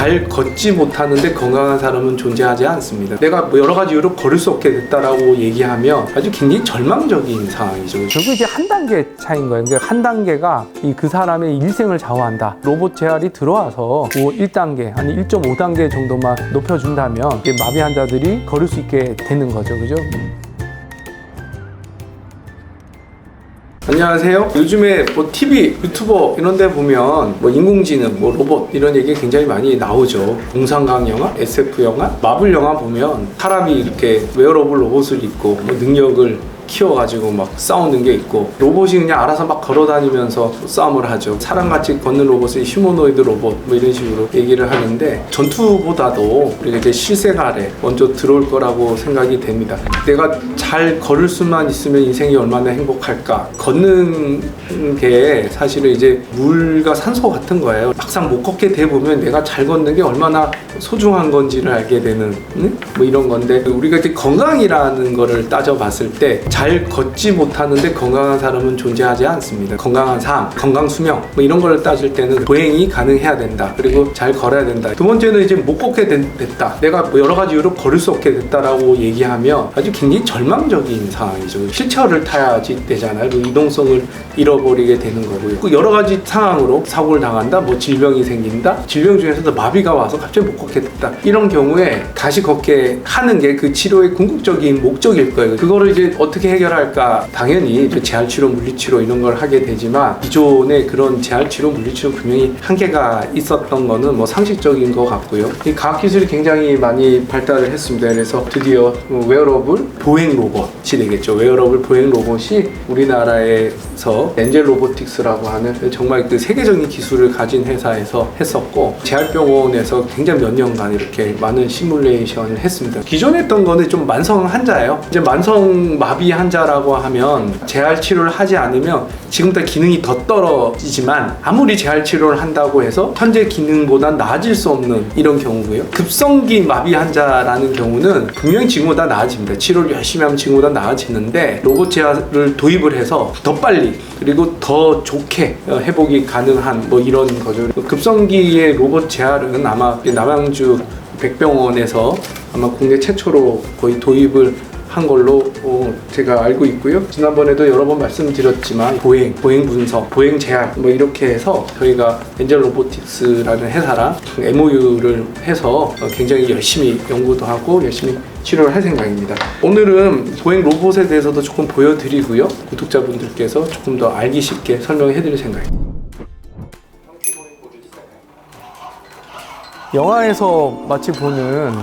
잘 걷지 못하는데 건강한 사람은 존재하지 않습니다. 내가 뭐 여러 가지 이유로 걸을 수 없게 됐다라고 얘기하면 아주 굉장히 절망적인 상황이죠. 결국 이제 한 단계 차이인 거예요. 그러니까 한 단계가 그 사람의 일생을 좌우한다. 로봇 재활이 들어와서 1단계 아니 1.5단계 정도만 높여준다면 마비 환자들이 걸을 수 있게 되는 거죠. 그죠? 안녕하세요. 요즘에 뭐 TV, 유튜버 이런 데 보면 뭐 인공지능, 뭐 로봇 이런 얘기 굉장히 많이 나오죠. 공상과학 영화, SF 영화, 마블 영화 보면 사람이 이렇게 웨어러블 로봇을 입고 뭐 능력을 키워가지고 막 싸우는 게 있고 로봇이 그냥 알아서 막 걸어다니면서 싸움을 하죠. 사람같이 걷는 로봇은 휴머노이드 로봇 뭐 이런 식으로 얘기를 하는데 전투보다도 우리가 이제 실생활에 먼저 들어올 거라고 생각이 됩니다. 내가 잘 걸을 수만 있으면 인생이 얼마나 행복할까. 걷는 게 사실은 이제 물과 산소 같은 거예요. 막상 못 걷게 돼 보면 내가 잘 걷는 게 얼마나 소중한 건지를 알게 되는 뭐 이런 건데 우리가 이제 건강이라는 거를 따져봤을 때 잘 걷지 못하는데 건강한 사람은 존재하지 않습니다. 건강한 삶, 건강 수명 뭐 이런 걸 따질 때는 보행이 가능해야 된다. 그리고 잘 걸어야 된다. 두 번째는 이제 못 걷게 됐다. 내가 뭐 여러 가지 이유로 걸을 수 없게 됐다라고 얘기하면 아주 굉장히 절망적인 상황이죠. 휠체어를 타야지 되잖아요. 이동성을 잃어버리게 되는 거고요. 여러 가지 상황으로 사고를 당한다, 뭐 질병이 생긴다. 질병 중에서도 마비가 와서 갑자기 못 걷게 됐다. 이런 경우에 다시 걷게 하는 게 그 치료의 궁극적인 목적일 거예요. 그거를 이제 어떻게 해결할까? 당연히 재활치료, 물리치료 이런 걸 하게 되지만 기존의 그런 재활치료, 물리치료 분명히 한계가 있었던 거는 뭐 상식적인 것 같고요. 이 과학기술이 굉장히 많이 발달을 했습니다. 그래서 드디어 웨어러블 보행 로봇이 되겠죠. 웨어러블 보행 로봇이 우리나라에서 엔젤 로보틱스라고 하는 정말 그 세계적인 기술을 가진 회사에서 했었고 재활병원에서 굉장히 몇 년간 이렇게 많은 시뮬레이션을 했습니다. 기존에 했던 거는 좀 만성 환자예요. 이제 만성 마비 환자라고 하면 재활치료를 하지 않으면 지금보다 기능이 더 떨어지지만 아무리 재활치료를 한다고 해서 현재 기능보다 나아질 수 없는 이런 경우고요. 급성기 마비 환자라는 경우는 분명히 지금보다 나아집니다. 치료를 열심히 하면 지금보다 나아지는데 로봇 재활을 도입을 해서 더 빨리 그리고 더 좋게 회복이 가능한 뭐 이런 거죠. 급성기의 로봇 재활은 아마 남양주 백병원에서 아마 국내 최초로 거의 도입을 한 걸로 제가 알고 있고요. 지난번에도 여러 번 말씀드렸지만 보행 분석, 보행 재활 뭐 이렇게 해서 저희가 엔젤 로보틱스라는 회사랑 MOU를 해서 굉장히 열심히 연구도 하고 열심히 치료를 할 생각입니다. 오늘은 보행 로봇에 대해서도 조금 보여드리고요. 구독자분들께서 조금 더 알기 쉽게 설명해 드릴 생각입니다. 영화에서 마치 보는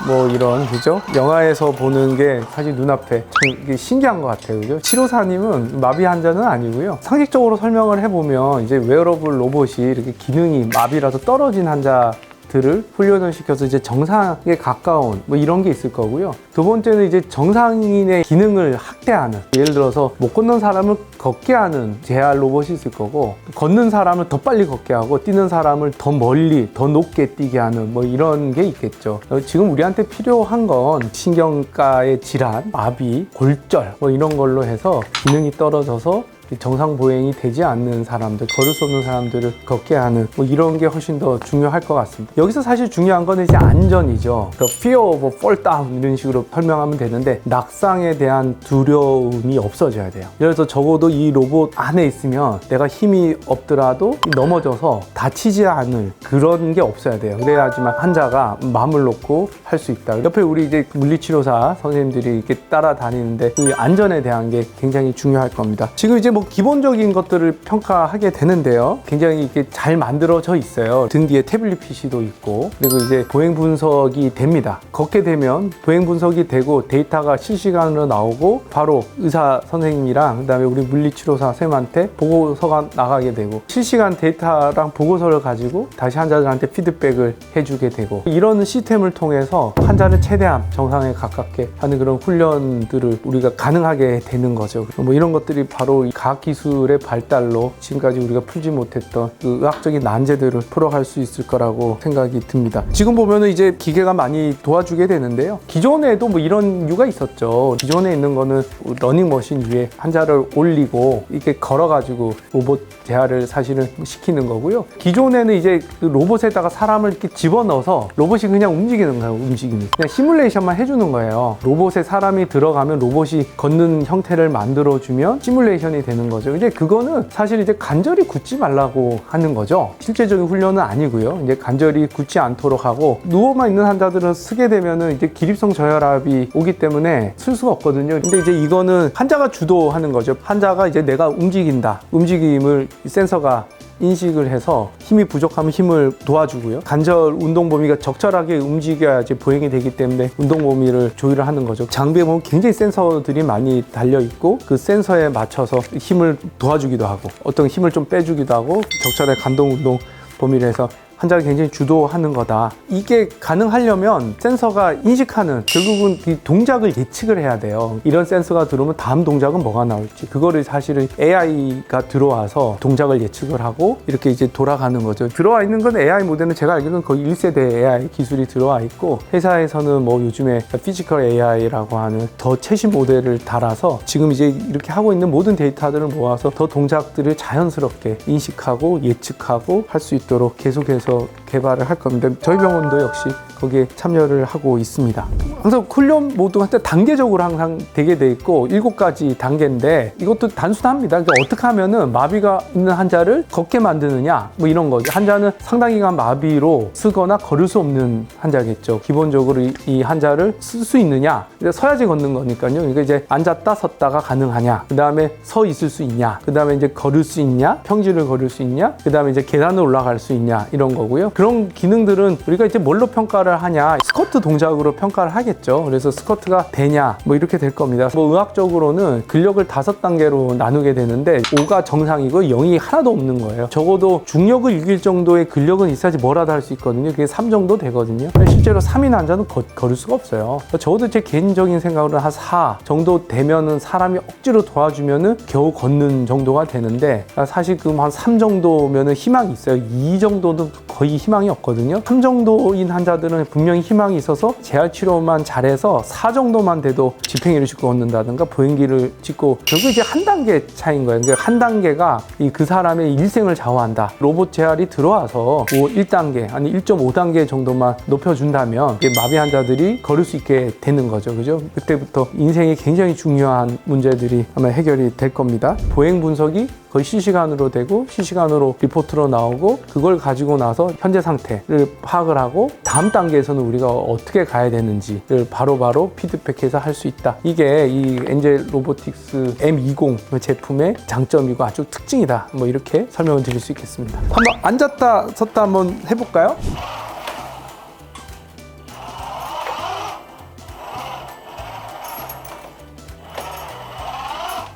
뭐 이런 그죠? 영화에서 보는 게 사실 눈앞에 참 이게 신기한 것 같아요. 그죠? 치료사님은 마비 환자는 아니고요. 상식적으로 설명을 해보면 이제 웨어러블 로봇이 이렇게 기능이 마비라서 떨어진 환자들을 훈련을 시켜서 이제 정상에 가까운 뭐 이런 게 있을 거고요. 두 번째는 이제 정상인의 기능을 확대하는, 예를 들어서 못 걷는 사람을 걷게 하는 재활 로봇이 있을 거고, 걷는 사람을 더 빨리 걷게 하고 뛰는 사람을 더 멀리 더 높게 뛰게 하는 뭐 이런 게 있겠죠. 지금 우리한테 필요한 건 신경과의 질환, 마비, 골절 뭐 이런 걸로 해서 기능이 떨어져서 정상 보행이 되지 않는 사람들, 걸을 수 없는 사람들을 걷게 하는 뭐 이런 게 훨씬 더 중요할 것 같습니다. 여기서 사실 중요한 거는 이제 안전이죠. fear of fall down 이런 식으로 설명하면 되는데 낙상에 대한 두려움이 없어져야 돼요. 예를 들어서 적어도 이 로봇 안에 있으면 내가 힘이 없더라도 넘어져서 다치지 않을 그런 게 없어야 돼요. 그래야지만 환자가 마음을 놓고 할 수 있다. 옆에 우리 이제 물리치료사 선생님들이 이렇게 따라다니는데 그 안전에 대한 게 굉장히 중요할 겁니다. 지금 이제 뭐 기본적인 것들을 평가하게 되는데요. 굉장히 이렇게 잘 만들어져 있어요. 등 뒤에 태블릿 PC도 있고, 그리고 이제 보행 분석이 됩니다. 걷게 되면 보행 분석이 되고 데이터가 실시간으로 나오고 바로 의사 선생님이랑 그다음에 우리 물리치료사 선생님한테 보고서가 나가게 되고 실시간 데이터랑 보고서를 가지고 다시 환자들한테 피드백을 해주게 되고, 이런 시스템을 통해서 환자를 최대한 정상에 가깝게 하는 그런 훈련들을 우리가 가능하게 되는 거죠. 뭐 이런 것들이 바로 과학기술의 발달로 지금까지 우리가 풀지 못했던 그 의학적인 난제들을 풀어갈 수 있을 거라고 생각이 듭니다. 지금 보면은 이제 기계가 많이 도와주게 되는데요. 기존에도 뭐 이런 이유가 있었죠. 기존에 있는 거는 러닝머신 위에 환자를 올리고 이렇게 걸어가지고 로봇 재활을 사실은 시키는 거고요. 기존에는 이제 그 로봇에다가 사람을 이렇게 집어넣어서 로봇이 그냥 움직이는 거예요. 움직임이 그냥 시뮬레이션만 해주는 거예요. 로봇에 사람이 들어가면 로봇이 걷는 형태를 만들어주면 시뮬레이션이 되는 거죠. 이제 그거는 사실 이제 간절히 굳지 말라고 하는 거죠. 실제적인 훈련은 아니고요. 이제 간절히 굳지 않도록 하고 누워만 있는 환자들은 쓰게 되면은 이제 기립성 저혈압이 오기 때문에 쓸 수가 없거든요. 근데 이제 이거는 환자가 주도하는 거죠. 환자가 이제 내가 움직인다. 움직임을 센서가 인식을 해서 힘이 부족하면 힘을 도와주고요. 관절 운동 범위가 적절하게 움직여야지 보행이 되기 때문에 운동 범위를 조율을 하는 거죠. 장비에 보면 굉장히 센서들이 많이 달려 있고 그 센서에 맞춰서 힘을 도와주기도 하고 어떤 힘을 좀 빼주기도 하고 적절하게 간동 운동 범위를 해서 환자가 굉장히 주도하는 거다. 이게 가능하려면 센서가 인식하는 결국은 이 동작을 예측을 해야 돼요. 이런 센서가 들어오면 다음 동작은 뭐가 나올지 그거를 사실은 AI가 들어와서 동작을 예측을 하고 이렇게 이제 돌아가는 거죠. 들어와 있는 건 AI 모델은 제가 알기로는 거의 1세대 AI 기술이 들어와 있고 회사에서는 뭐 요즘에 피지컬 AI라고 하는 더 최신 모델을 달아서 지금 이제 이렇게 하고 있는 모든 데이터들을 모아서 더 동작들을 자연스럽게 인식하고 예측하고 할 수 있도록 계속해서 개발을 할 겁니다. 저희 병원도 역시 거기에 참여를 하고 있습니다. 항상 훈련 모두가 단계적으로 항상 되게 돼 있고 7가지 단계인데 이것도 단순합니다. 그러니까 어떻게 하면은 마비가 있는 환자를 걷게 만드느냐 뭐 이런 거죠. 환자는 상당 기간 마비로 쓰거나 걸을 수 없는 환자겠죠. 기본적으로 이 환자를 쓸 수 있느냐 서야지 걷는 거니까요. 그러니까 이제 앉았다 섰다가 가능하냐 그 다음에 서 있을 수 있냐 그 다음에 이제 걸을 수 있냐 평지를 걸을 수 있냐 그 다음에 이제 계단을 올라갈 수 있냐 이런 거고요. 그런 기능들은 우리가 이제 뭘로 평가를 하냐 스쿼트 동작으로 평가를 하겠죠. 그래서 스쿼트가 되냐 뭐 이렇게 될 겁니다. 뭐 의학적으로는 근력을 5단계로 나누게 되는데 5가 정상이고 0이 하나도 없는 거예요. 적어도 중력을 이길 정도의 근력은 있어야지 뭐라도 할 수 있거든요. 그게 3 정도 되거든요. 실제로 3인 환자는 걸을 수가 없어요. 저도 제 개인적인 생각으로는 한 4 정도 되면은 사람이 억지로 도와주면은 겨우 걷는 정도가 되는데 사실 그럼 한 3 정도면은 희망이 있어요. 2 정도는 거의 희망이 없거든요. 3 정도인 환자들은 분명히 희망이 있어서 재활 치료만 잘해서 4 정도만 돼도 지팽이를 짚고 걷는다든가 보행기를 짚고 결국 이제 한 단계 차이인 거예요. 그러니까 한 단계가 그 사람의 일생을 좌우한다. 로봇 재활이 들어와서 1단계 아니 1.5단계 정도만 높여준다면 마비 환자들이 걸을 수 있게 되는 거죠. 그죠? 그때부터 인생이 굉장히 중요한 문제들이 아마 해결이 될 겁니다. 보행 분석이 거의 실시간으로 되고 실시간으로 리포트로 나오고 그걸 가지고 나서 현재 상태를 파악을 하고 다음 단계에서는 우리가 어떻게 가야 되는지를 바로바로 피드백해서 할 수 있다. 이게 이 엔젤 로보틱스 M20 제품의 장점이고 아주 특징이다. 뭐 이렇게 설명을 드릴 수 있겠습니다. 한번 앉았다 섰다 한번 해볼까요?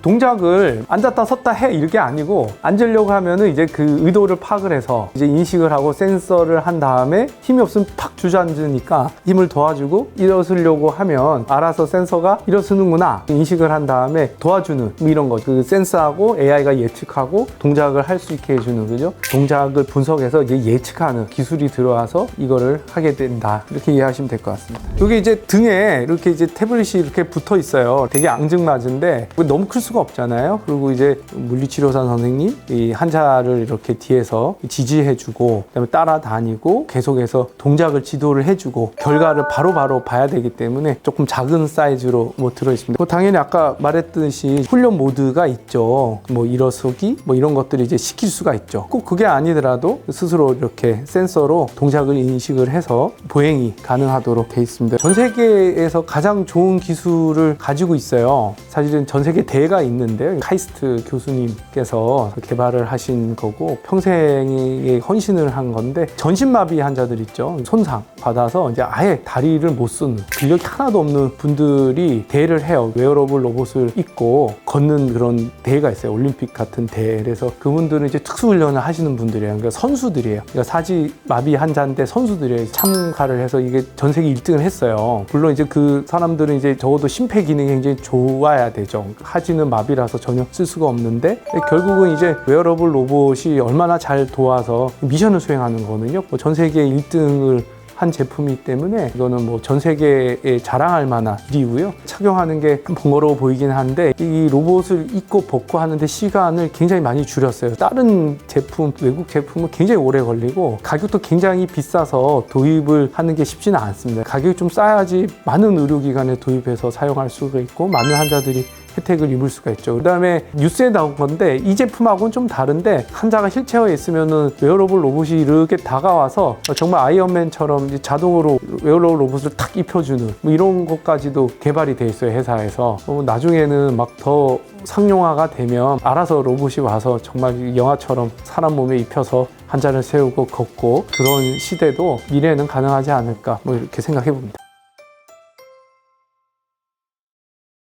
동작을 앉았다 섰다 해 이게 아니고 앉으려고 하면은 이제 그 의도를 파악을 해서 이제 인식을 하고 센서를 한 다음에 힘이 없으면 팍 주저앉으니까 힘을 도와주고 일어서려고 하면 알아서 센서가 일어서는구나 인식을 한 다음에 도와주는 뭐 이런 거. 그 센서하고 AI가 예측하고 동작을 할 수 있게 해주는 거죠. 동작을 분석해서 이제 예측하는 기술이 들어와서 이거를 하게 된다. 이렇게 이해하시면 될 것 같습니다. 여기 이제 등에 이렇게 이제 태블릿이 이렇게 붙어 있어요. 되게 앙증맞은데 너무 클 수가 없잖아요. 그리고 이제 물리치료사 선생님 이 환자를 이렇게 뒤에서 지지해주고 그다음에 따라다니고 계속해서 동작을 지도를 해주고 결과를 바로바로 봐야 되기 때문에 조금 작은 사이즈로 뭐 들어있습니다. 뭐 당연히 아까 말했듯이 훈련 모드가 있죠. 뭐 일어서기 뭐 이런 것들이 이제 시킬 수가 있죠. 꼭 그게 아니더라도 스스로 이렇게 센서로 동작을 인식을 해서 보행이 가능하도록 돼 있습니다. 전 세계에서 가장 좋은 기술을 가지고 있어요. 사실은 전 세계 대회가 있는데 카이스트 교수님께서 개발을 하신 거고 평생에 헌신을 한 건데 전신마비 환자들 있죠. 손상 받아서 이제 아예 다리를 못 쓰는 근력이 하나도 없는 분들이 대회를 해요. 웨어러블 로봇을 입고 걷는 그런 대회가 있어요. 올림픽 같은 대회. 그래서 그분들은 이제 특수훈련을 하시는 분들이에요. 그러니까 선수들이에요. 그러니까 사지마비 환자인데 선수들이 참가를 해서 이게 전 세계 1등을 했어요. 물론 이제 그 사람들은 이제 적어도 심폐 기능이 굉장히 좋아야 되죠. 하지는 마비라서 전혀 쓸 수가 없는데 결국은 이제 웨어러블 로봇이 얼마나 잘 도와서 미션을 수행하는 거거든요. 뭐 전 세계 1등을 한 제품이기 때문에 이거는 뭐 전 세계에 자랑할 만한 일이고요. 착용하는 게 번거로워 보이긴 한데 이 로봇을 입고 벗고 하는데 시간을 굉장히 많이 줄였어요. 다른 제품, 외국 제품은 굉장히 오래 걸리고 가격도 굉장히 비싸서 도입을 하는 게 쉽지는 않습니다. 가격이 좀 싸야지 많은 의료기관에 도입해서 사용할 수가 있고 많은 환자들이 혜택을 입을 수가 있죠. 그 다음에 뉴스에 나온 건데 이 제품하고는 좀 다른데 환자가 휠체어에 있으면은 웨어러블 로봇이 이렇게 다가와서 정말 아이언맨처럼 이제 자동으로 웨어러블 로봇을 탁 입혀주는 뭐 이런 것까지도 개발이 돼 있어요, 회사에서. 나중에는 막 더 상용화가 되면 알아서 로봇이 와서 정말 영화처럼 사람 몸에 입혀서 환자를 세우고 걷고 그런 시대도 미래에는 가능하지 않을까 뭐 이렇게 생각해 봅니다.